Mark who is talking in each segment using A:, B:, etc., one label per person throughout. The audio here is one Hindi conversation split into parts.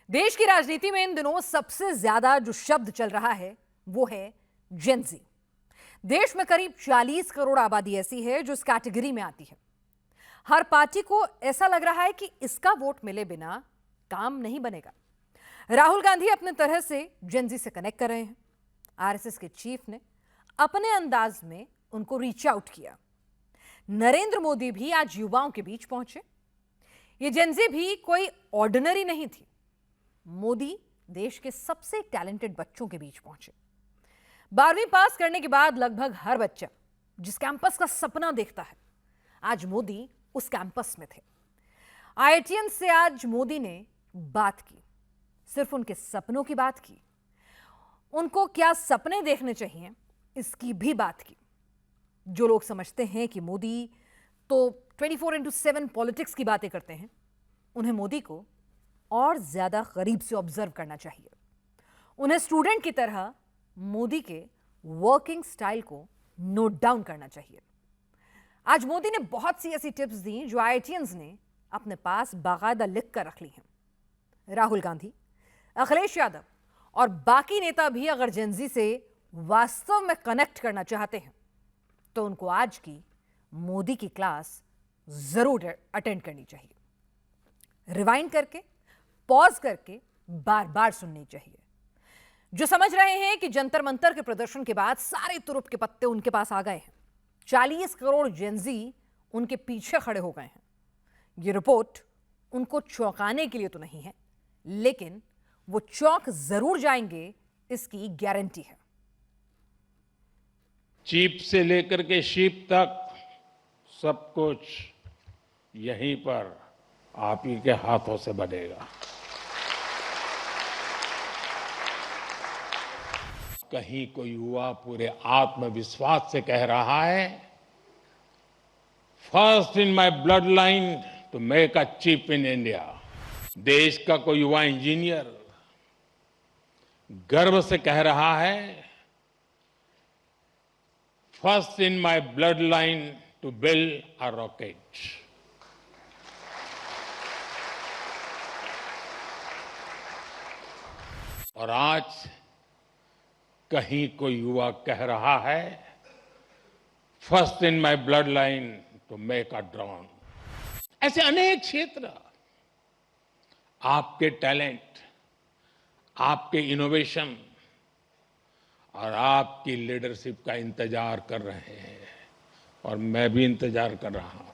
A: देश की राजनीति में इन दिनों सबसे ज्यादा जो शब्द चल रहा है वो है जेंजी। देश में करीब 40 करोड़ आबादी ऐसी है जो इस कैटेगरी में आती है। हर पार्टी को ऐसा लग रहा है कि इसका वोट मिले बिना काम नहीं बनेगा। राहुल गांधी अपने तरह से जेंजी से कनेक्ट कर रहे हैं। आरएसएस के चीफ ने अपने अंदाज में उनको रीच आउट किया। नरेंद्र मोदी भी आज युवाओं के बीच पहुंचे। ये जेंजी भी कोई ऑर्डिनरी नहीं थी। मोदी देश के सबसे टैलेंटेड बच्चों के बीच पहुंचे। 12वीं पास करने के बाद लगभग हर बच्चा जिस कैंपस का सपना देखता है, आज मोदी उस कैंपस में थे। आईआईटियन से आज मोदी ने बात की, सिर्फ उनके सपनों की बात की, उनको क्या सपने देखने चाहिए इसकी भी बात की। जो लोग समझते हैं कि मोदी तो 24/7 पॉलिटिक्स की बातें करते हैं, उन्हें मोदी को और ज्यादा करीब से ऑब्जर्व करना चाहिए। उन्हें स्टूडेंट की तरह मोदी के वर्किंग स्टाइल को नोट डाउन करना चाहिए। आज मोदी ने बहुत सी ऐसी टिप्स दी जो आईआईटियंस ने अपने पास बाकायदा लिख कर रख ली हैं। राहुल गांधी, अखिलेश यादव और बाकी नेता भी अगर जेंजी से वास्तव में कनेक्ट करना चाहते हैं तो उनको आज की मोदी की क्लास जरूर अटेंड करनी चाहिए। रिवाइंड करके, पॉज करके बार बार सुननी चाहिए। जो समझ रहे हैं कि जंतर मंतर के प्रदर्शन के बाद सारे तुरुप के पत्ते उनके पास आ गए हैं, 40 करोड़ जेंजी उनके पीछे खड़े हो गए हैं, ये रिपोर्ट उनको चौंकाने के लिए तो नहीं है, लेकिन वो चौंक जरूर जाएंगे, इसकी गारंटी है।
B: चीप से लेकर के शीप तक सब कुछ यहीं पर आप ही के हाथों से बनेगा। कहीं कोई युवा पूरे आत्मविश्वास से कह रहा है, first in my bloodline to make a chip in India. देश का कोई युवा इंजीनियर गर्व से कह रहा है, first in my bloodline to build a rocket. और आज कहीं कोई युवा कह रहा है, first in my bloodline to make a drone. ऐसे अनेक क्षेत्र आपके टैलेंट, आपके इनोवेशन और आपकी लीडरशिप का इंतजार कर रहे हैं, और मैं भी इंतजार कर रहा हूं।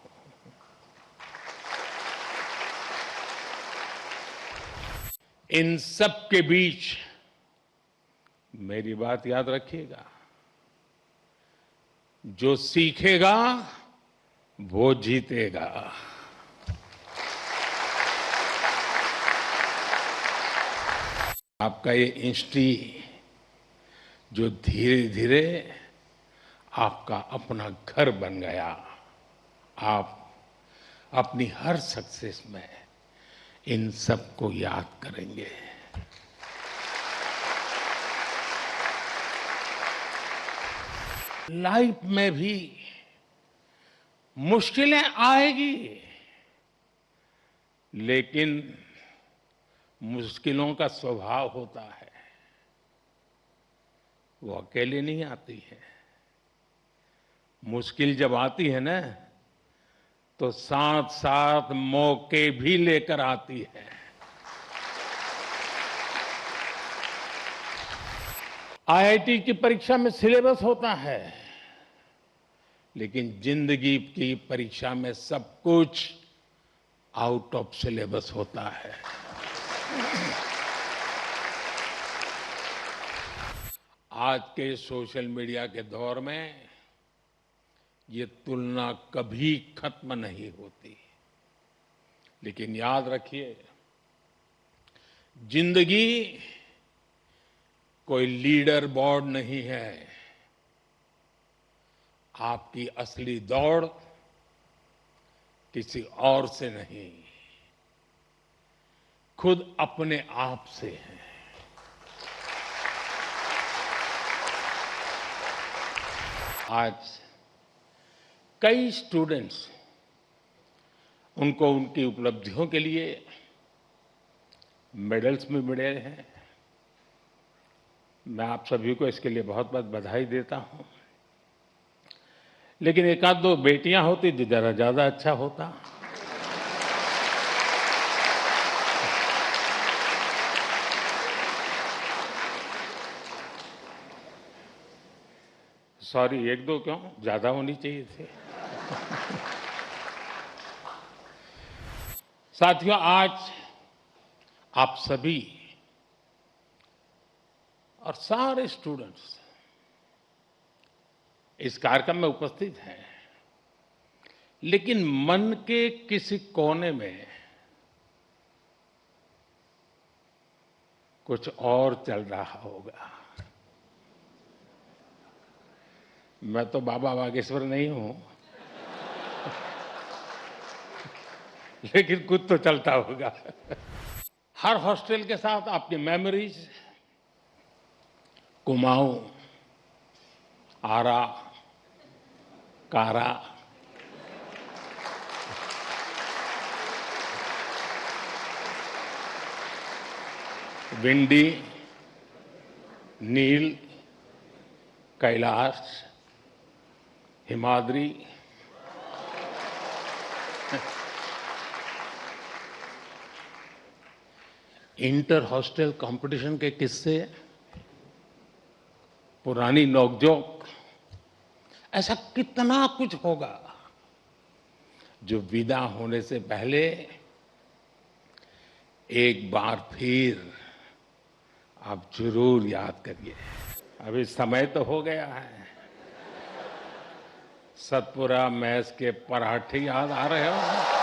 B: इन सब के बीच मेरी बात याद रखिएगा, जो सीखेगा वो जीतेगा। आपका ये इंस्टीट्यूट जो धीरे धीरे आपका अपना घर बन गया, आप अपनी हर सक्सेस में इन सबको याद करेंगे। लाइफ में भी मुश्किलें आएगी, लेकिन मुश्किलों का स्वभाव होता है, वो अकेले नहीं आती है। मुश्किल जब आती है ना, तो साथ साथ मौके भी लेकर आती है। आईआईटी की परीक्षा में सिलेबस होता है, लेकिन जिंदगी की परीक्षा में सब कुछ आउट ऑफ सिलेबस होता है। आज के सोशल मीडिया के दौर में ये तुलना कभी खत्म नहीं होती, लेकिन याद रखिए, जिंदगी कोई लीडर बोर्ड नहीं है। आपकी असली दौड़ किसी और से नहीं, खुद अपने आप से है। आज कई स्टूडेंट्स उनको उनकी उपलब्धियों के लिए मेडल्स भी मिले हैं। मैं आप सभी को इसके लिए बहुत बहुत बधाई देता हूं। लेकिन एक आध दो बेटियां होती तो जरा ज्यादा अच्छा होता। सॉरी, एक दो क्यों, ज्यादा होनी चाहिए थी। साथियों, आज आप सभी और सारे स्टूडेंट्स इस कार्यक्रम में उपस्थित हैं, लेकिन मन के किसी कोने में कुछ और चल रहा होगा। मैं तो बाबा बागेश्वर नहीं हूं, लेकिन कुछ तो चलता होगा। हर हॉस्टल के साथ आपकी memories, Kumaon, Ara, Kara, Vindy, Neel, Kailash, Himadri, inter hostel competition के किस्से, पुरानी नोकझोंक, ऐसा कितना कुछ होगा जो विदा होने से पहले एक बार फिर आप जरूर याद करिए। अभी समय तो हो गया है। सतपुरा मैस के पराठे याद आ रहे हो?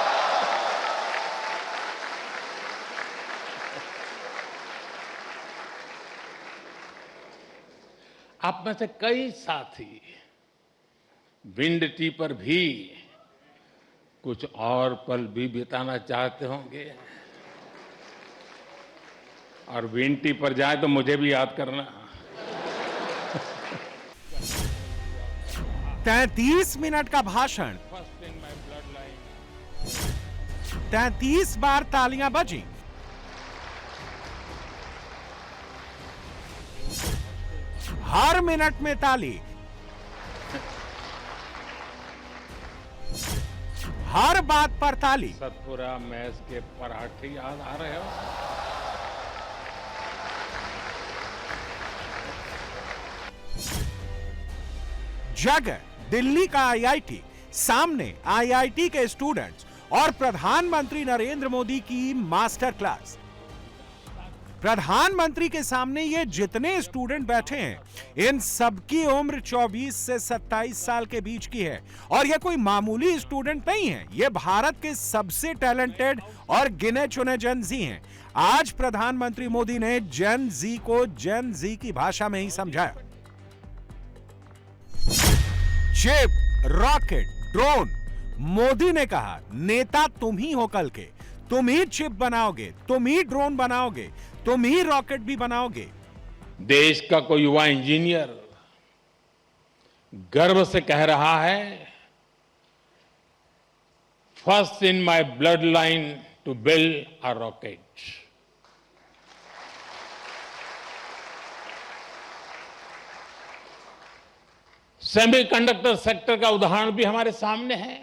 B: आप में से कई साथी विंड टी पर भी कुछ और पल भी बिताना चाहते होंगे, और विंड टी पर जाए तो मुझे भी याद करना।
C: 33 मिनट का भाषण, 33 बार तालियां बजी। हर मिनट में ताली, हर बात पर ताली।
B: सतपुरा मैस के पराठे याद आ रहे हो?
C: जगह दिल्ली का आईआईटी, सामने आईआईटी के स्टूडेंट्स और प्रधानमंत्री नरेंद्र मोदी की मास्टर क्लास। प्रधानमंत्री के सामने ये जितने स्टूडेंट बैठे हैं, इन सबकी उम्र 24 से 27 साल के बीच की है, और ये कोई मामूली स्टूडेंट नहीं है। ये भारत के सबसे टैलेंटेड और गिने चुने जेन जी हैं। आज प्रधानमंत्री मोदी ने जेन जी को जेन जी की भाषा में ही समझाया। चिप, रॉकेट, ड्रोन, मोदी ने कहा नेता तुम ही हो कल के, तुम ही चिप बनाओगे, तुम ही ड्रोन बनाओगे, तुम ही रॉकेट भी बनाओगे।
B: देश का कोई युवा इंजीनियर गर्व से कह रहा है, first in my bloodline to build a rocket. Semiconductor sector का उदाहरण भी हमारे सामने है।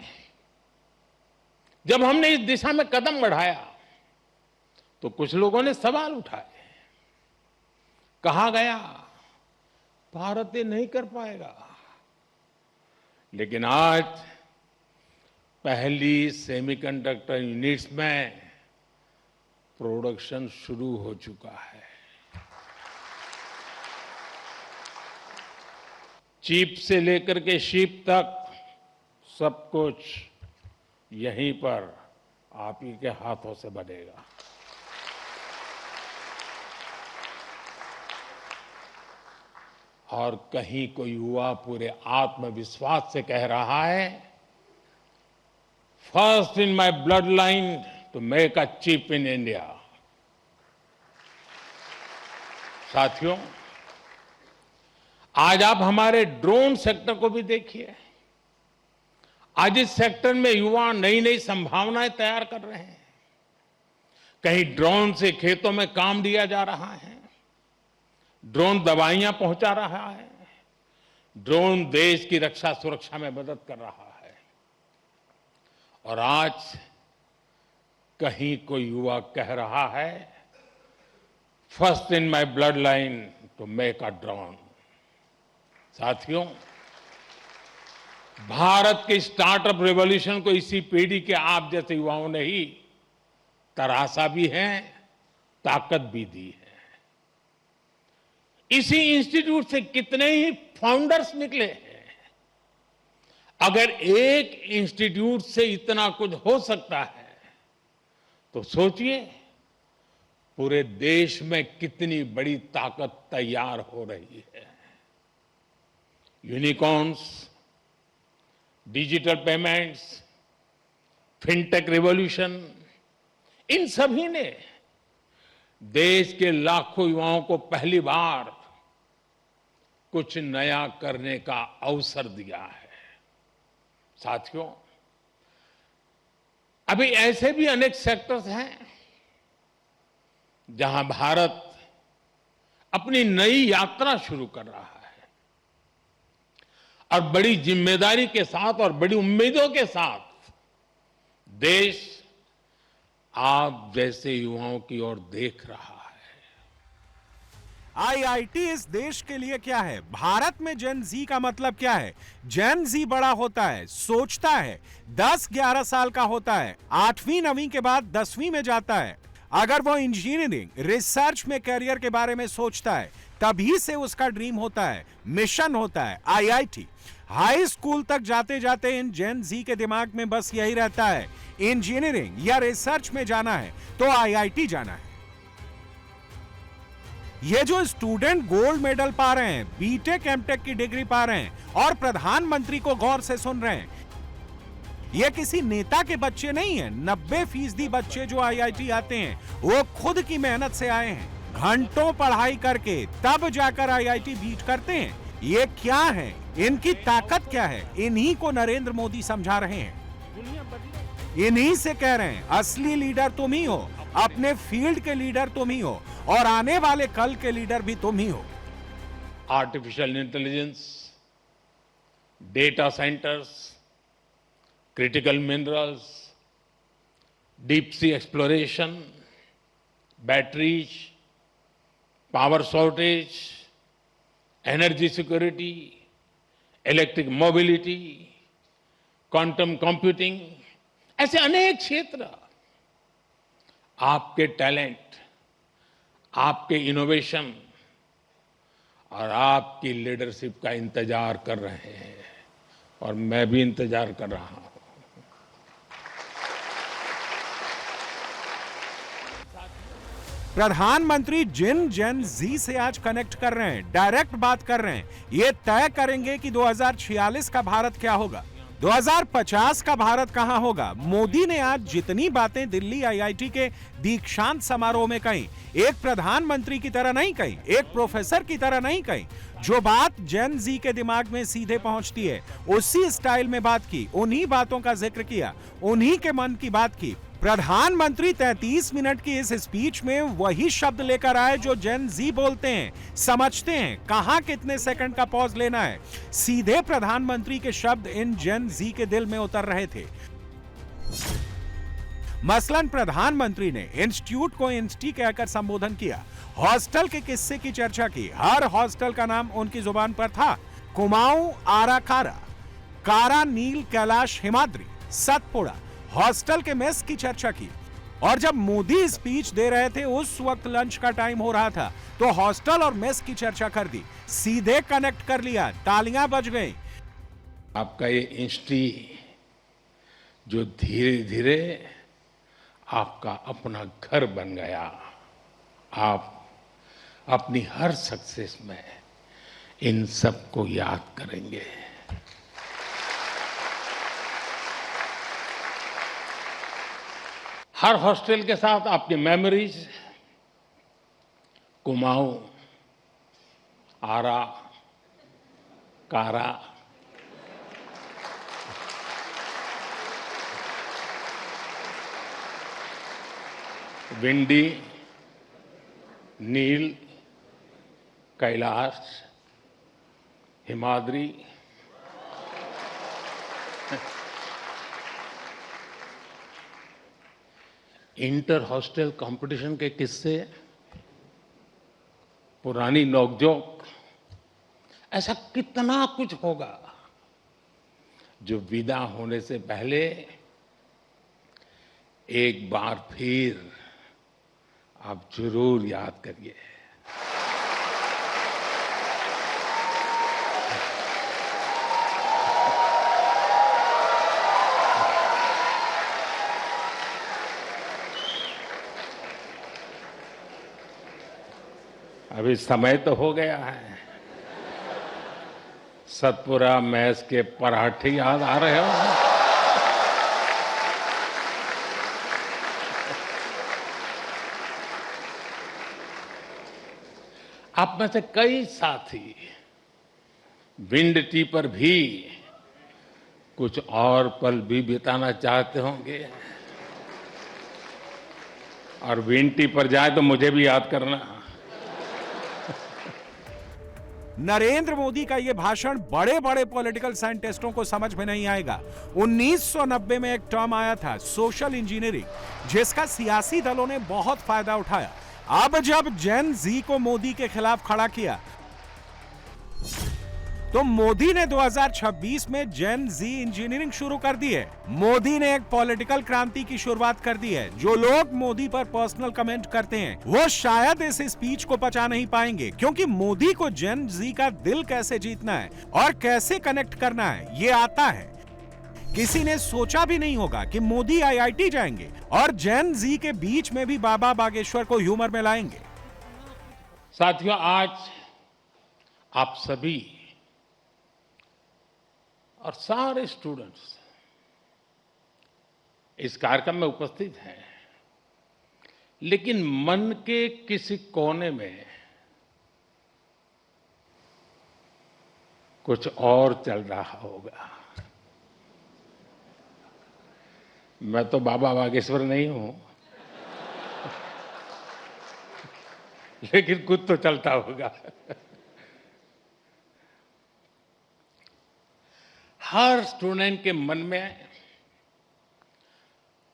B: जब हमने इस दिशा में कदम बढ़ाया तो कुछ लोगों ने सवाल उठाए। कहा गया भारत ये नहीं कर पाएगा, लेकिन आज पहली सेमीकंडक्टर यूनिट्स में प्रोडक्शन शुरू हो चुका है। चिप से लेकर के शिप तक सब कुछ यहीं पर आप ही के हाथों से बनेगा। और कहीं कोई युवा पूरे आत्मविश्वास से कह रहा है, first in my bloodline to make a chip in India. साथियों, आज आप हमारे ड्रोन सेक्टर को भी देखिए। आज इस सेक्टर में युवा नई नई संभावनाएं तैयार कर रहे हैं। कहीं ड्रोन से खेतों में काम लिया जा रहा है, ड्रोन दवाइयां पहुंचा रहा है, ड्रोन देश की रक्षा सुरक्षा में मदद कर रहा है। और आज कहीं कोई युवा कह रहा है, first in my bloodline to make a drone. साथियों, भारत के स्टार्टअप रेवोल्यूशन को इसी पीढ़ी के आप जैसे युवाओं ने ही तराशा भी है, ताकत भी दी है। इसी इंस्टीट्यूट से कितने ही फाउंडर्स निकले हैं। अगर एक इंस्टीट्यूट से इतना कुछ हो सकता है, तो सोचिए पूरे देश में कितनी बड़ी ताकत तैयार हो रही है। Unicorns, digital payments, fintech revolution, इन सभी ने देश के लाखों युवाओं को पहली बार कुछ नया करने का अवसर दिया है। साथियों, अभी ऐसे भी अनेक सेक्टर्स हैं जहां भारत अपनी नई यात्रा शुरू कर रहा है और बड़ी जिम्मेदारी के साथ और बड़ी उम्मीदों के साथ देश आप जैसे युवाओं की ओर देख रहा है।
C: आईआईटी इस देश के लिए क्या है? भारत में जेन जी का मतलब क्या है? जेन जी बड़ा होता है, सोचता है, 10-11 साल का होता है, 8वीं 9वीं के बाद 10वीं में जाता है। अगर वो इंजीनियरिंग, रिसर्च में करियर के बारे में सोचता है, तभी से उसका ड्रीम होता है, मिशन होता है आईआईटी। हाई स्कूल तक जाते जाते इन जेन जी के दिमाग में बस यही रहता है, इंजीनियरिंग या रिसर्च में जाना है तो आईआईटी जाना है। ये जो स्टूडेंट गोल्ड मेडल पा रहे हैं, बीटेक एमटेक की डिग्री पा रहे हैं और प्रधानमंत्री को गौर से सुन रहे हैं, ये किसी नेता के बच्चे नहीं हैं। 90% बच्चे जो आईआईटी आते हैं वो खुद की मेहनत से आए हैं, घंटों पढ़ाई करके तब जाकर आईआईटी बीट करते हैं। ये क्या है, इनकी ताकत क्या है, इन्हीं को नरेंद्र मोदी समझा रहे हैं। इन्हीं से कह रहे हैं असली लीडर तुम ही हो, अपने फील्ड के लीडर तुम ही हो और आने वाले कल के लीडर भी तुम ही हो।
B: Artificial intelligence, data centres, critical minerals, deep sea exploration, batteries, power shortage, energy security, electric mobility, quantum computing, ऐसे अनेक क्षेत्र आपके टैलेंट, आपके इनोवेशन और आपकी लीडरशिप का इंतजार कर रहे हैं और मैं भी इंतजार कर रहा हूं।
C: प्रधानमंत्री जिन जेन जी से आज कनेक्ट कर रहे हैं, डायरेक्ट बात कर रहे हैं, ये तय करेंगे कि 2046 का भारत क्या होगा, 2050 का भारत कहां होगा। मोदी ने आज जितनी बातें दिल्ली आईआईटी के दीक्षांत समारोह में कही, एक प्रधानमंत्री की तरह नहीं कही, एक प्रोफेसर की तरह नहीं कही। जो बात जेन जी के दिमाग में सीधे पहुंचती है उसी स्टाइल में बात की, उन्हीं बातों का जिक्र किया, उन्हीं के मन की बात की। प्रधानमंत्री 33 मिनट की इस स्पीच में वही शब्द लेकर आए जो जेन जी बोलते हैं, समझते हैं, कहां कितने सेकंड का पॉज लेना है। सीधे प्रधानमंत्री के शब्द इन जेन जी के दिल में उतर रहे थे। मसलन प्रधानमंत्री ने इंस्टीट्यूट को इंस्टी कहकर संबोधन किया, हॉस्टल के किस्से की चर्चा की, हर हॉस्टल का नाम उनकी जुबान पर था, कुमाऊं, आरा कारा, कारा नील कैलाश हिमाद्री, सतपुड़ा, हॉस्टल के मेस की चर्चा की। और जब मोदी स्पीच दे रहे थे उस वक्त लंच का टाइम हो रहा था तो हॉस्टल और मेस की चर्चा कर दी, सीधे कनेक्ट कर लिया, तालियां बज गई।
B: आपका ये इंस्टी जो धीरे धीरे आपका अपना घर बन गया, आप अपनी हर सक्सेस में इन सबको याद करेंगे। हर हॉस्टल के साथ आपकी memories, Kumaon, Ara, Kara, Vindy, Neel, Kailash, Himadri, inter hostel competition के किस्से, पुरानी नोकझोंक, ऐसा कितना कुछ होगा जो विदा होने से पहले एक बार फिर आप जरूर याद करिए। अभी समय तो हो गया है, सतपुरा मैस के पराठे याद आ रहे हो? आप में से कई साथी विंड टी पर भी कुछ और पल भी बिताना चाहते होंगे, और विंड टी पर जाए तो मुझे भी याद करना।
C: नरेंद्र मोदी का यह भाषण बड़े बड़े पॉलिटिकल साइंटिस्टों को समझ में नहीं आएगा। 1990 में एक टर्म आया था सोशल इंजीनियरिंग, जिसका सियासी दलों ने बहुत फायदा उठाया। अब जब जेन जी को मोदी के खिलाफ खड़ा किया तो मोदी ने 2026 में जेन जी इंजीनियरिंग शुरू कर दी है। मोदी ने एक पॉलिटिकल क्रांति की शुरुआत कर दी है। जो लोग मोदी पर पर्सनल कमेंट करते हैं वो शायद इस स्पीच को पचा नहीं पाएंगे, क्योंकि मोदी को जेन जी का दिल कैसे जीतना है और कैसे कनेक्ट करना है ये आता है। किसी ने सोचा भी नहीं होगा कि मोदी आईआईटी जाएंगे और जेन जी के बीच में भी बाबा बागेश्वर को ह्यूमर में लाएंगे।
B: साथियों, आज आप सभी और सारे स्टूडेंट्स इस कार्यक्रम में उपस्थित हैं, लेकिन मन के किसी कोने में कुछ और चल रहा होगा। मैं तो बाबा बागेश्वर नहीं हूं, लेकिन कुछ तो चलता होगा। हर स्टूडेंट के मन में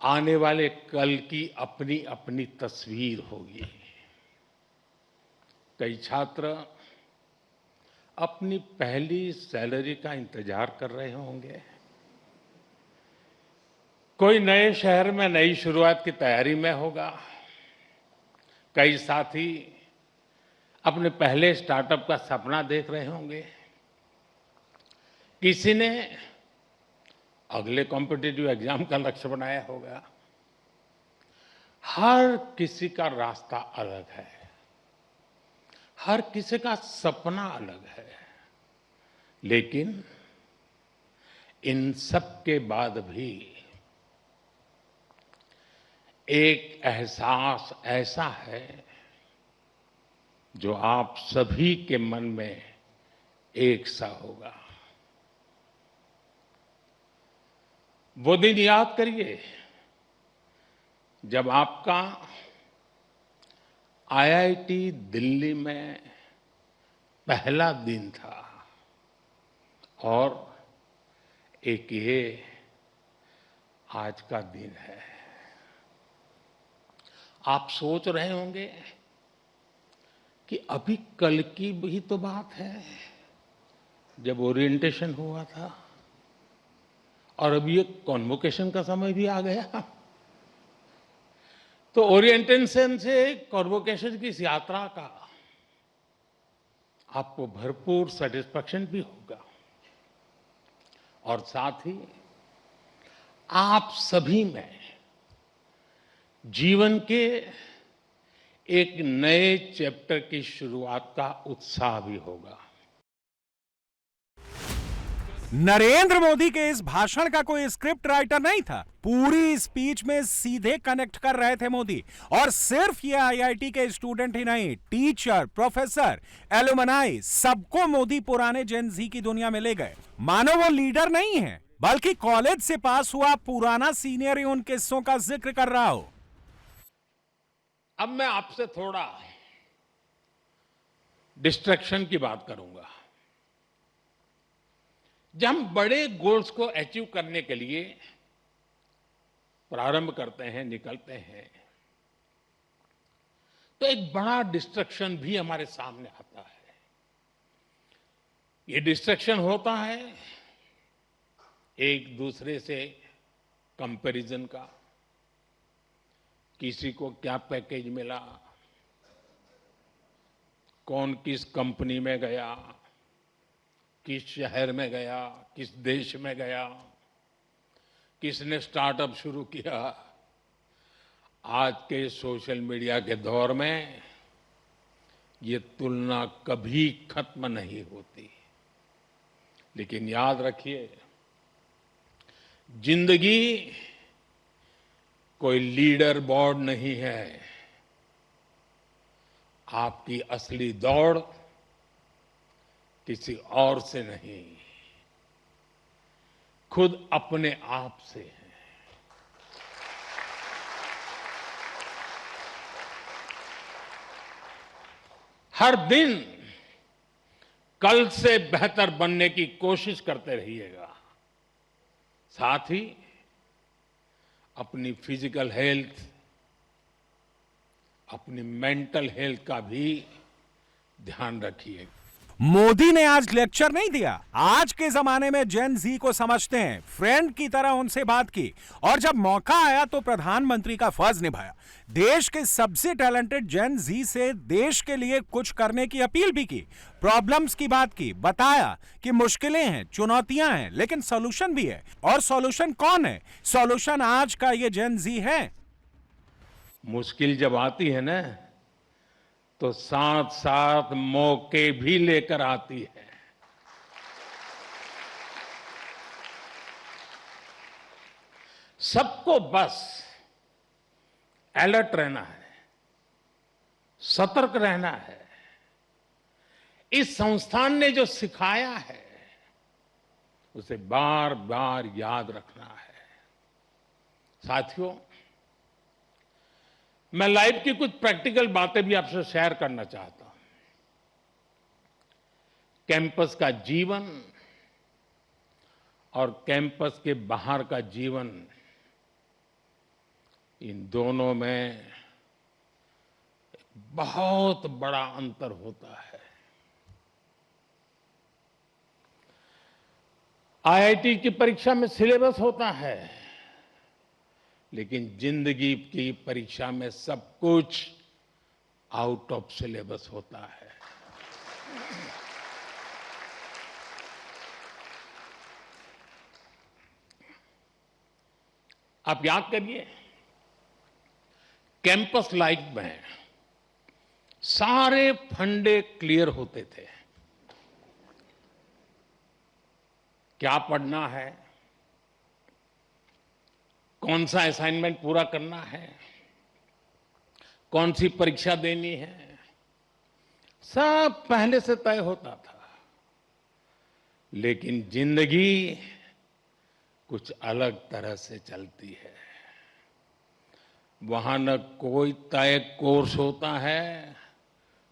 B: आने वाले कल की अपनी अपनी तस्वीर होगी। कई छात्र अपनी पहली सैलरी का इंतजार कर रहे होंगे, कोई नए शहर में नई शुरुआत की तैयारी में होगा, कई साथी अपने पहले स्टार्टअप का सपना देख रहे होंगे, किसी ने अगले कॉम्पिटिटिव एग्जाम का लक्ष्य बनाया होगा। हर किसी का रास्ता अलग है, हर किसी का सपना अलग है, लेकिन इन सब के बाद भी एक एहसास ऐसा है जो आप सभी के मन में एक सा होगा। वो दिन याद करिए जब आपका आईआईटी दिल्ली में पहला दिन था, और एक ये आज का दिन है। आप सोच रहे होंगे कि अभी कल की भी तो बात है जब ओरिएंटेशन हुआ था, और अभी एक कॉन्वोकेशन का समय भी आ गया। तो ओरिएंटेशन से कॉन्वोकेशन की इस यात्रा का आपको भरपूर सेटिस्फैक्शन भी होगा, और साथ ही आप सभी में जीवन के एक नए चैप्टर की शुरुआत का उत्साह भी होगा।
C: नरेंद्र मोदी के इस भाषण का कोई स्क्रिप्ट राइटर नहीं था। पूरी स्पीच में सीधे कनेक्ट कर रहे थे मोदी, और सिर्फ ये आईआईटी के स्टूडेंट ही नहीं, टीचर, प्रोफेसर, एलुमनाई, सबको मोदी पुराने जेन जी की दुनिया में ले गए। मानो वो लीडर नहीं है, बल्कि कॉलेज से पास हुआ पुराना सीनियर ही उन किस्सों का जिक्र कर रहा हो।
B: अब मैं आपसे थोड़ा डिस्ट्रैक्शन की बात करूंगा। जब हम बड़े गोल्स को अचीव करने के लिए प्रारंभ करते हैं, निकलते हैं, तो एक बड़ा डिस्ट्रैक्शन भी हमारे सामने आता है। ये डिस्ट्रैक्शन होता है एक दूसरे से कंपैरिजन का। किसी को क्या पैकेज मिला, कौन किस कंपनी में गया, किस शहर में गया, किस देश में गया, किसने स्टार्टअप शुरू किया। आज के सोशल मीडिया के दौर में ये तुलना कभी खत्म नहीं होती। लेकिन याद रखिए, जिंदगी कोई लीडर बोर्ड नहीं है। आपकी असली दौड़ किसी और से नहीं, खुद अपने आप से है। हर दिन कल से बेहतर बनने की कोशिश करते रहिएगा। साथ ही अपनी फिजिकल हेल्थ, अपनी मेंटल हेल्थ का भी ध्यान रखिए।
C: मोदी ने आज लेक्चर नहीं दिया। आज के जमाने में जेन जी को समझते हैं, फ्रेंड की तरह उनसे बात की और जब मौका आया तो प्रधानमंत्री का फर्ज निभाया। देश के सबसे टैलेंटेड जेन जी से देश के लिए कुछ करने की अपील भी की, प्रॉब्लम्स की बात की, बताया कि मुश्किलें हैं, चुनौतियां हैं, लेकिन सॉल्यूशन भी है। और सॉल्यूशन कौन है? सॉल्यूशन आज का ये जेन जी है।
B: मुश्किल जब आती है ना, तो साथ साथ मौके भी लेकर आती है। सबको बस अलर्ट रहना है, सतर्क रहना है। इस संस्थान ने जो सिखाया है उसे बार बार याद रखना है। साथियों, मैं लाइफ की कुछ प्रैक्टिकल बातें भी आपसे शेयर करना चाहता हूं। कैंपस का जीवन और कैंपस के बाहर का जीवन, इन दोनों में बहुत बड़ा अंतर होता है। आईआईटी की परीक्षा में सिलेबस होता है, लेकिन जिंदगी की परीक्षा में सब कुछ आउट ऑफ सिलेबस होता है। आप याद करिए, कैंपस लाइफ में सारे फंडे क्लियर होते थे। क्या पढ़ना है, कौन सा असाइनमेंट पूरा करना है, कौन सी परीक्षा देनी है, सब पहले से तय होता था। लेकिन जिंदगी कुछ अलग तरह से चलती है। वहां न कोई तय कोर्स होता है,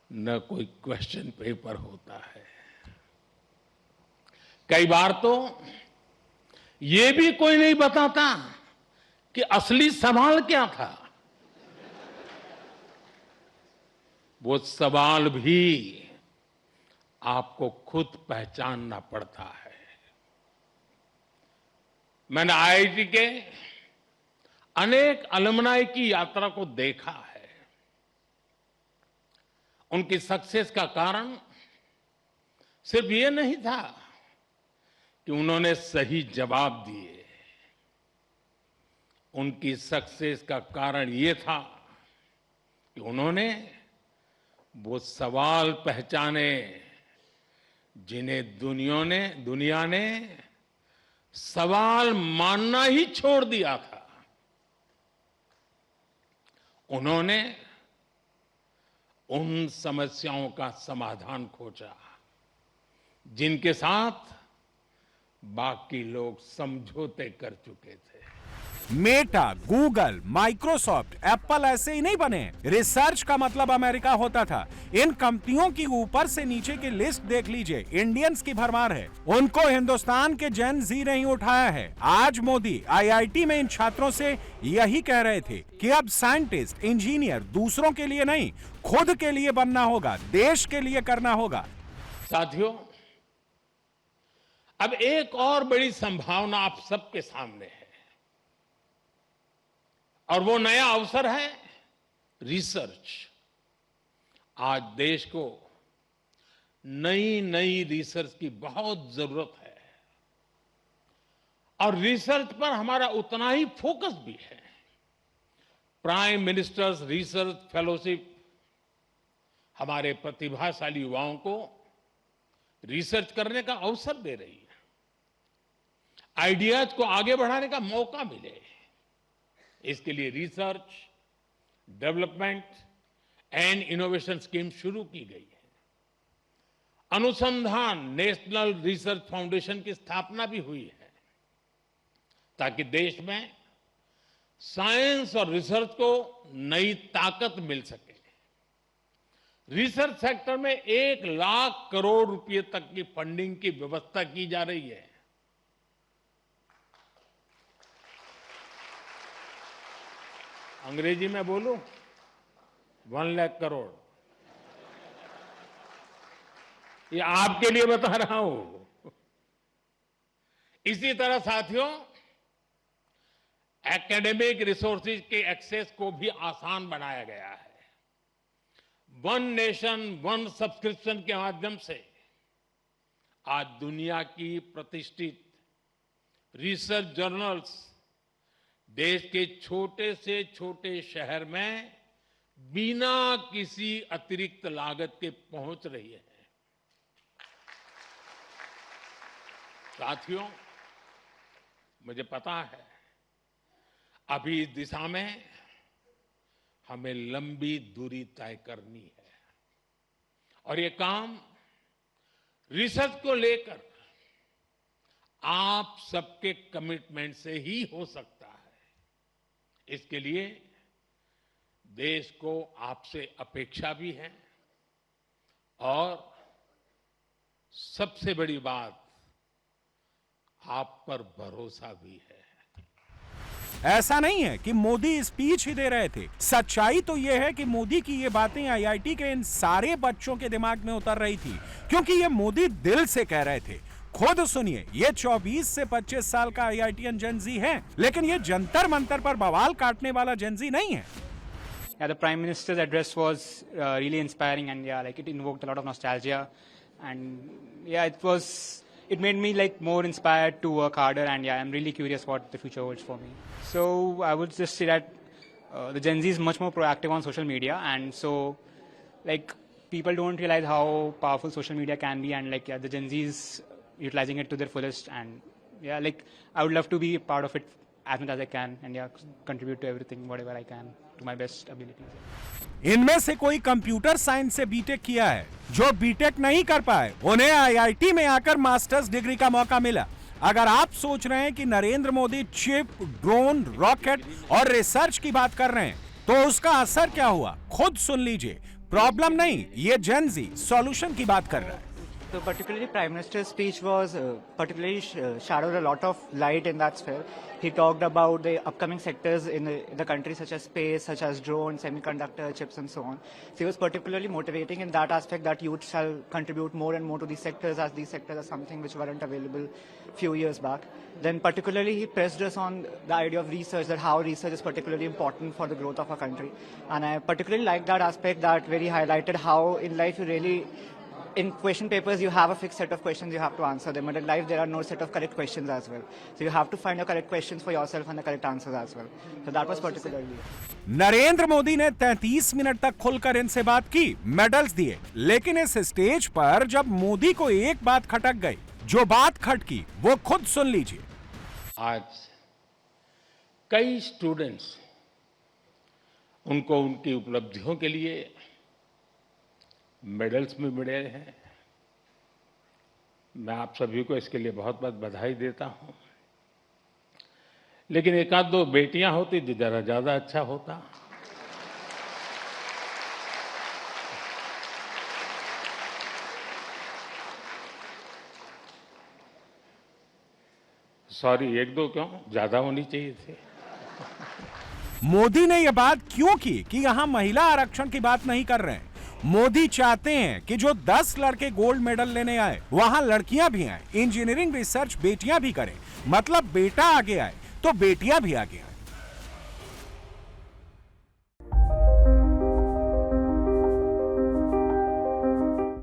B: न कोई क्वेश्चन पेपर होता है। कई बार तो ये भी कोई नहीं बताता कि असली सवाल क्या था। वो सवाल भी आपको खुद पहचानना पड़ता है। मैंने आईआईटी के अनेक अलुमनाई की यात्रा को देखा है। उनकी सक्सेस का कारण सिर्फ ये नहीं था कि उन्होंने सही जवाब दिए। उनकी सक्सेस का कारण ये था कि उन्होंने वो सवाल पहचाने जिन्हें दुनिया ने सवाल मानना ही छोड़ दिया था। उन्होंने उन समस्याओं का समाधान खोजा जिनके साथ बाकी लोग समझौते कर चुके थे।
C: मेटा, गूगल, माइक्रोसॉफ्ट, एप्पल ऐसे ही नहीं बने। रिसर्च का मतलब अमेरिका होता था। इन कंपनियों की ऊपर से नीचे की लिस्ट देख लीजिए, इंडियंस की भरमार है। उनको हिंदुस्तान के जेन जी नहीं उठाया है। आज मोदी आईआईटी में इन छात्रों से यही कह रहे थे कि अब साइंटिस्ट, इंजीनियर दूसरों के लिए नहीं, खुद के लिए बनना होगा, देश के लिए करना होगा।
B: साथियों, अब एक और बड़ी संभावना आप सबके सामने है, और वो नया अवसर है रिसर्च। आज देश को नई नई रिसर्च की बहुत जरूरत है, और रिसर्च पर हमारा उतना ही फोकस भी है। प्राइम मिनिस्टर्स रिसर्च फेलोशिप हमारे प्रतिभाशाली युवाओं को रिसर्च करने का अवसर दे रही है, आइडियाज को आगे बढ़ाने का मौका मिले, इसके लिए research, development and innovation scheme शुरू की गई है। अनुसंधान नेशनल रिसर्च फाउंडेशन की स्थापना भी हुई है, ताकि देश में साइंस और रिसर्च को नई ताकत मिल सके। रिसर्च सेक्टर में 1 लाख करोड़ रुपए तक की फंडिंग की व्यवस्था की जा रही है। अंग्रेजी में बोलूं, 1 लाख करोड़। ये आपके लिए बता रहा हूं। इसी तरह साथियों, एकेडमिक रिसोर्सेज के एक्सेस को भी आसान बनाया गया है। वन नेशन वन सब्सक्रिप्शन के माध्यम से आज दुनिया की प्रतिष्ठित रिसर्च जर्नल्स देश के छोटे से छोटे शहर में बिना किसी अतिरिक्त लागत के पहुंच रही है। साथियों, मुझे पता है अभी इस दिशा में हमें लंबी दूरी तय करनी है, और ये काम रिसर्च को लेकर आप सबके कमिटमेंट से ही हो सकता है। इसके लिए देश को आपसे अपेक्षा भी है, और सबसे बड़ी बात, आप पर भरोसा भी है।
C: ऐसा नहीं है कि मोदी स्पीच ही दे रहे थे। सच्चाई तो यह है कि मोदी की ये बातें आईआईटी के इन सारे बच्चों के दिमाग में उतर रही थी, क्योंकि ये मोदी दिल से कह रहे थे। खुद सुनिए, ये 24 से 25 साल का आईआईटीएन जेनजी है, लेकिन ये जंतर मंतर पर बवाल काटने वाला जेनजी नहीं है।
D: Yeah, the Prime Minister's address was really inspiring, and yeah, like it invoked a lot of nostalgia, and yeah, it made me like more inspired to work harder, and yeah, I'm really curious what the future holds for me. So I would just say that the Gen Z is much more proactive on social media, and so like people don't realize how powerful social media can be, and like yeah, the Gen Z is utilizing it to their fullest, and yeah, like I would love to be a part of it as much as I can, and yeah, contribute to everything whatever I can to my best abilities.
C: इनमें से कोई कंप्यूटर साइंस से बीटेक किया है। जो बीटेक नहीं कर पाए, उन्हें आईआईटी में आकर मास्टर्स डिग्री का मौका मिला। अगर आप सोच रहे हैं कि Narendra Modi chip, drone, rocket और रिसर्च की बात कर रहे हैं, तो उसका असर क्या हुआ, खुद सुन लीजिए। प्रॉब्लम नहीं, ये जेन जी सॉल्यूशन की बात कर रहा है।
E: So particularly Prime Minister's speech was particularly shadowed a lot of light in that sphere. He talked about the upcoming sectors in the country such as space, such as drones, semiconductor chips and so on. So he was particularly motivating in that aspect that youth shall contribute more and more to these sectors, as these sectors are something which weren't available few years back. Then particularly he pressed us on the idea of research, that how research is particularly important for the growth of our country. And I particularly like that aspect, that where he highlighted how in life you really, in question papers, you have a fixed set of questions, you have to answer them. But in life, there are no set of correct questions as well. So you have to find your correct questions for yourself and the correct answers as well. So that was particularly.
C: Narendra Modi ने 33 मिनट तक खुलकर इनसे बात की, मेडल्स दिए, लेकिन इस स्टेज पर जब मोदी को एक बात खटक गई, जो बात खटकी वो खुद सुन लीजिए।
B: आज कई स्टूडेंट्स उनको उनकी उपलब्धियों के लिए मेडल्स भी मिले हैं। मैं आप सभी को इसके लिए बहुत बहुत बधाई देता हूं। लेकिन एक आध दो बेटियां होती तो जरा ज्यादा अच्छा होता। सॉरी, एक दो क्यों, ज्यादा होनी चाहिए थे।
C: मोदी ने यह बात क्यों की कि यहां महिला आरक्षण की बात नहीं कर रहे हैं? मोदी चाहते हैं कि जो 10 लड़के गोल्ड मेडल लेने आए वहां लड़कियां भी आए, इंजीनियरिंग रिसर्च बेटियां भी करें, मतलब बेटा आगे आए तो बेटियां भी आगे आए।